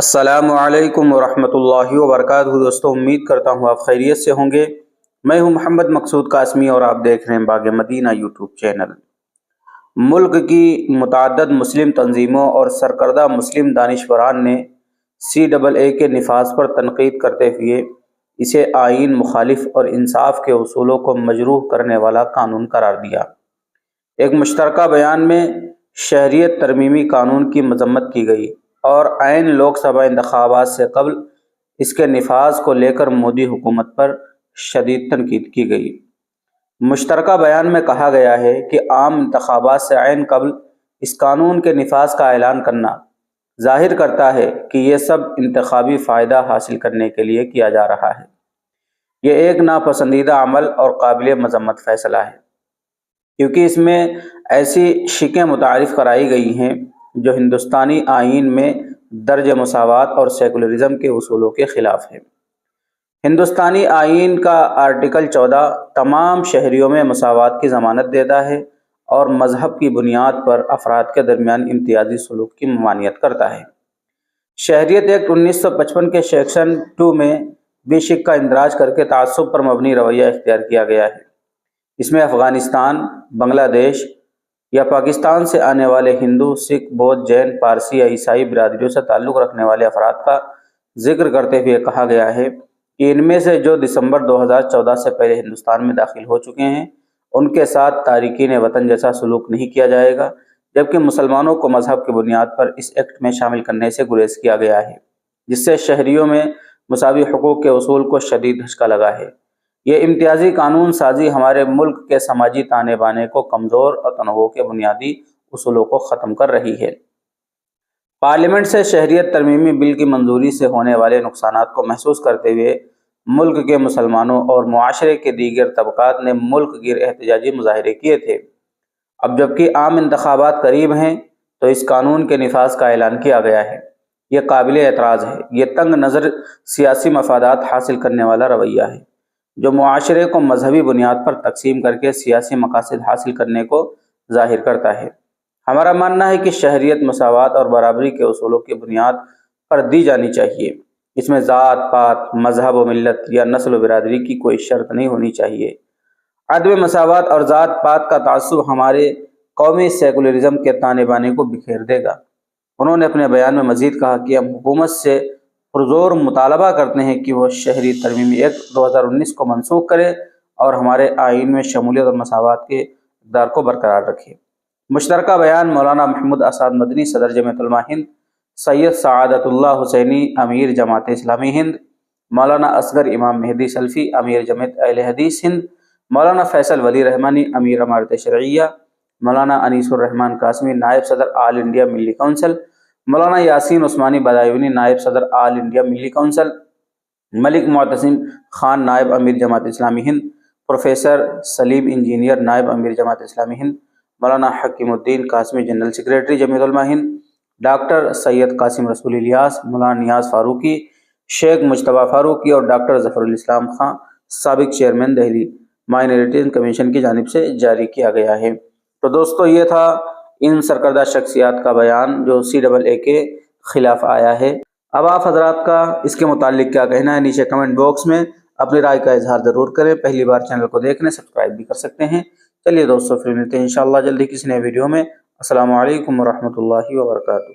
السلام علیکم ورحمۃ اللہ وبرکاتہ دوستوں، امید کرتا ہوں آپ خیریت سے ہوں گے۔ میں ہوں محمد مقصود قاسمی اور آپ دیکھ رہے ہیں باغ مدینہ یوٹیوب چینل۔ ملک کی متعدد مسلم تنظیموں اور سرکردہ مسلم دانشوران نے CAA کے نفاذ پر تنقید کرتے ہوئے اسے آئین مخالف اور انصاف کے اصولوں کو مجروح کرنے والا قانون قرار دیا۔ ایک مشترکہ بیان میں شہریت ترمیمی قانون کی مذمت کی گئی اور عین لوک سبھا انتخابات سے قبل اس کے نفاذ کو لے کر مودی حکومت پر شدید تنقید کی گئی۔ مشترکہ بیان میں کہا گیا ہے کہ عام انتخابات سے عین قبل اس قانون کے نفاذ کا اعلان کرنا ظاہر کرتا ہے کہ یہ سب انتخابی فائدہ حاصل کرنے کے لیے کیا جا رہا ہے۔ یہ ایک ناپسندیدہ عمل اور قابل مذمت فیصلہ ہے، کیونکہ اس میں ایسی شقیں متعارف کرائی گئی ہیں جو ہندوستانی آئین میں درج مساوات اور سیکولرزم کے اصولوں کے خلاف ہے۔ ہندوستانی آئین کا آرٹیکل 14 تمام شہریوں میں مساوات کی ضمانت دیتا ہے اور مذہب کی بنیاد پر افراد کے درمیان امتیازی سلوک کی ممانعت کرتا ہے۔ شہریت ایکٹ 1955 کے سیکشن 2 میں بھی شق کا اندراج کر کے تعصب پر مبنی رویہ اختیار کیا گیا ہے۔ اس میں افغانستان، بنگلہ دیش یا پاکستان سے آنے والے ہندو، سکھ، بودھ، جین، پارسی یا عیسائی برادریوں سے تعلق رکھنے والے افراد کا ذکر کرتے ہوئے کہا گیا ہے کہ ان میں سے جو دسمبر 2014 سے پہلے ہندوستان میں داخل ہو چکے ہیں ان کے ساتھ تارکین وطن جیسا سلوک نہیں کیا جائے گا، جبکہ مسلمانوں کو مذہب کی بنیاد پر اس ایکٹ میں شامل کرنے سے گریز کیا گیا ہے، جس سے شہریوں میں مساوی حقوق کے اصول کو شدید دھچکا لگا ہے۔ یہ امتیازی قانون سازی ہمارے ملک کے سماجی تانے بانے کو کمزور اور تنوع کے بنیادی اصولوں کو ختم کر رہی ہے۔ پارلیمنٹ سے شہریت ترمیمی بل کی منظوری سے ہونے والے نقصانات کو محسوس کرتے ہوئے ملک کے مسلمانوں اور معاشرے کے دیگر طبقات نے ملک گیر احتجاجی مظاہرے کیے تھے۔ اب جبکہ عام انتخابات قریب ہیں تو اس قانون کے نفاذ کا اعلان کیا گیا ہے۔ یہ قابل اعتراض ہے۔ یہ تنگ نظر سیاسی مفادات حاصل کرنے والا رویہ ہے جو معاشرے کو مذہبی بنیاد پر تقسیم کر کے سیاسی مقاصد حاصل کرنے کو ظاہر کرتا ہے۔ ہمارا ماننا ہے کہ شہریت مساوات اور برابری کے اصولوں کی بنیاد پر دی جانی چاہیے۔ اس میں ذات پات، مذہب و ملت یا نسل و برادری کی کوئی شرط نہیں ہونی چاہیے۔ عدم مساوات اور ذات پات کا تعصب ہمارے قومی سیکولرزم کے تانے بانے کو بکھیر دے گا۔ انہوں نے اپنے بیان میں مزید کہا کہ ہم حکومت سے پرزور مطالبہ کرتے ہیں کہ وہ شہری ترمیمی ایکٹ 2019 کو منسوخ کرے اور ہمارے آئین میں شمولیت اور مساوات کے اقدار کو برقرار رکھے۔ مشترکہ بیان مولانا محمود اسعد مدنی صدر جمعیت علماء ہند، سید سعادت اللہ حسینی امیر جماعت اسلامی ہند، مولانا اصغر امام مہدی سلفی امیر جمعیت اہل حدیث ہند، مولانا فیصل ولی رحمانی امیر امارت شرعیہ، مولانا انیس الرحمان قاسمی نائب صدر آل انڈیا ملی کونسل، مولانا یاسین عثمانی بدایونی نائب صدر آل انڈیا ملی کونسل، ملک معتصم خان نائب امیر جماعت اسلامی ہند، پروفیسر سلیم انجینئر نائب امیر جماعت اسلامی ہند، مولانا حکیم الدین قاسمی جنرل سیکریٹری جمعیت علماء ہند، ڈاکٹر سید قاسم رسول الیاس، مولانا نیاز فاروقی، شیخ مجتبیٰ فاروقی اور ڈاکٹر ظفر الاسلام خان سابق چیئرمین دہلی مائنورٹیز کمیشن کی جانب سے جاری کیا گیا ہے۔ تو دوستو، یہ تھا ان سرکردہ شخصیات کا بیان جو CAA کے خلاف آیا ہے۔ اب آپ حضرات کا اس کے متعلق کیا کہنا ہے؟ نیچے کمنٹ باکس میں اپنی رائے کا اظہار ضرور کریں۔ پہلی بار چینل کو دیکھنے سبسکرائب بھی کر سکتے ہیں۔ چلیے دوستو، پھر ملتے ہیں انشاءاللہ جلدی کسی نئے ویڈیو میں۔ السلام علیکم ورحمۃ اللہ وبرکاتہ۔